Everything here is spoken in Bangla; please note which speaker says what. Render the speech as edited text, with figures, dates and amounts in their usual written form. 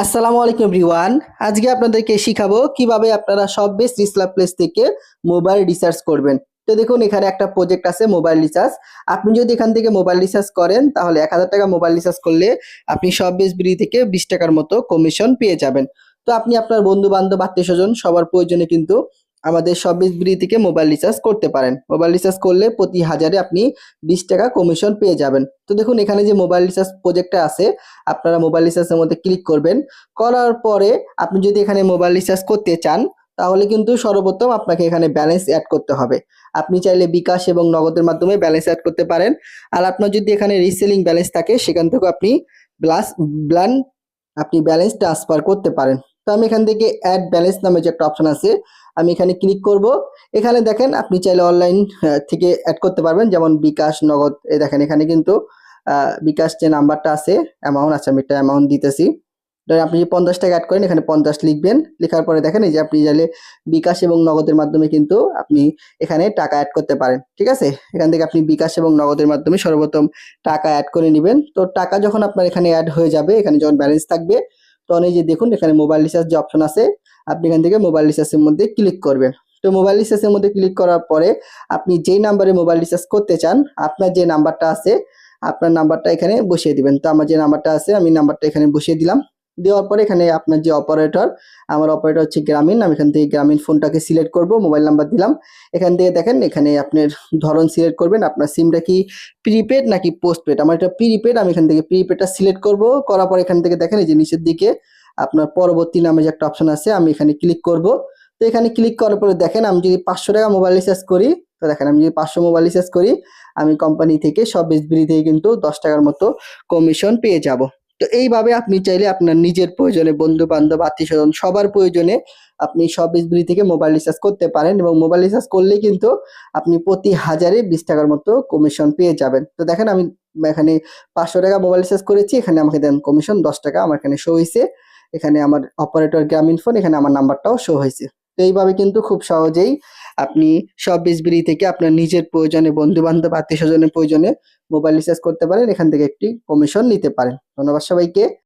Speaker 1: আসসালামু আলাইকুম এভরিওয়ান। আজকে আপনাদেরকে শিখাবো কিভাবে আপনারা শপবেস রিসার্চ প্লেস থেকে মোবাইল রিচার্জ করবেন। তো দেখুন এখানে একটা প্রজেক্ট আছে মোবাইল রিচার্জ। আপনি যদি এখান থেকে মোবাইল রিচার্জ করেন তাহলে ১,০০০ টাকা মোবাইল রিচার্জ করলে আপনি শপবেস বিডি থেকে ২০ টাকার মতো কমিশন পেয়ে যাবেন। তো আপনি আপনার বন্ধু-বান্ধব, আত্মীয়স্বজন সবার প্রয়োজনে কিন্তু আমাদের শপবেস বিডি থেকে মোবাইল রিচার্জ করতে পারেন। মোবাইল রিচার্জ করলে প্রতি হাজারে আপনি ২০ টাকা কমিশন পেয়ে যাবেন। তো দেখুন এখানে যে মোবাইল রিচার্জ প্রজেক্টটা আছে, আপনারা মোবাইল রিচার্জের মধ্যে ক্লিক করবেন। করার পরে আপনি যদি এখানে মোবাইল রিচার্জ করতে চান তাহলে কিন্তু সর্বপ্রথম আপনাকে এখানে ব্যালেন্স অ্যাড করতে হবে। আপনি চাইলে বিকাশ এবং নগদের মাধ্যমে ব্যালেন্স অ্যাড করতে পারেন। আর আপনার যদি এখানে রিসেলিং ব্যালেন্স থাকে সেখান থেকেও আপনি প্লাস ব্লান আপনি ব্যালেন্স ট্রান্সফার করতে পারেন। তো আমি এখান থেকে অ্যাড ব্যালেন্স নামে যে একটা অপশন আছে আমি এখানে ক্লিক করব। এখানে দেখেন আপনি চাইলে অনলাইন থেকে অ্যাড করতে পারবেন, যেমন বিকাশ, নগদ। এই দেখেন এখানে কিন্তু বিকাশ যে নাম্বারটা আছে, অ্যামাউন্ট আছে, আমি একটা অ্যামাউন্ট দিতেছি। ধরেন আপনি ৫০ টাকা অ্যাড করেন, এখানে ৫০ লিখবেন। লেখার পরে দেখেন এই যে আপনি চাইলে বিকাশ এবং নগদের মাধ্যমে কিন্তু আপনি এখানে টাকা অ্যাড করতে পারেন। ঠিক আছে? এখান থেকে আপনি বিকাশ এবং নগদের মাধ্যমে সর্বপ্রথম টাকা অ্যাড করে নিবেন। তো টাকা যখন আপনার এখানে অ্যাড হয়ে যাবে, এখানে যখন ব্যালেন্স থাকবে, তখন এই যে দেখুন এখানে মোবাইল রিচার্জ যে অপশন আছে, আপনি এখান থেকে মোবাইল রিচার্জের মধ্যে ক্লিক করবেন। তো মোবাইল রিচার্জের মধ্যে ক্লিক করার পরে আপনি যেই নাম্বারে মোবাইল রিচার্জ করতে চান, আপনার যে নাম্বারটা আছে, আপনার নাম্বারটা এখানে বসিয়ে দিবেন। তো আমার যে নাম্বারটা আছে আমি নাম্বারটা এখানে বসিয়ে দিলাম। দেওয়ার পরে এখানে আপনার যে অপারেটর, আমার অপারেটর হচ্ছে গ্রামীণ। আমি এখান থেকে গ্রামীণ ফোনটাকে সিলেক্ট করব, মোবাইল নাম্বার দিলাম। এখান থেকে দেখেন এখানে আপনার ধরন সিলেক্ট করবেন, আপনার সিমটা কি প্রিপেড নাকি পোস্টপেড। আমার এটা প্রিপেড, আমি এখান থেকে প্রিপেডটা সিলেক্ট করব। করার পর এখান থেকে দেখেন এই যে নিচের দিকে আপনার পরবর্তী নামে যে একটা অপশন আছে, আমি এখানে ক্লিক করব। তো এখানে ক্লিক করার পরে দেখেন আমি যদি ৫০০ টাকা মোবাইল রিচার্জ করি, তো দেখেন আমি যদি ৫০০ মোবাইল রিচার্জ করি, আমি কোম্পানি থেকে সব এসবিডি থেকে কিন্তু ১০ টাকার মতো কমিশন পেয়ে যাব। তো এইভাবে আপনি চাইলে আপনার নিজের প্রয়োজনে, বন্ধু-বান্ধব, আত্মীয়স্বজন সবার প্রয়োজনে আপনি সব এসবিডি থেকে মোবাইল রিচার্জ করতে পারেন, এবং মোবাইল রিচার্জ করলেই কিন্তু আপনি প্রতি হাজারে ২০ টাকার মতো কমিশন পেয়ে যাবেন। তো দেখেন আমি এখানে ৫০০ টাকা মোবাইল রিচার্জ করেছি, এখানে আমাকে দেন কমিশন ১০ টাকা আমার এখানে শো হইছে। এখানে আমার অপারেটর গ্রামীণ ফোন, এখানে আমার নাম্বারটাও শো হয়েছে। তো এইভাবে কিন্তু খুব সহজেই আপনি সব এসবিডি থেকে আপনার নিজের প্রয়োজনে, বন্ধু-বান্ধব, আত্মীয়স্বজনের প্রয়োজনে মোবাইল রিচার্জ করতে পারেন। এখান থেকে একটি কমিশন নিতে পারেন। ধন্যবাদ সবাইকে।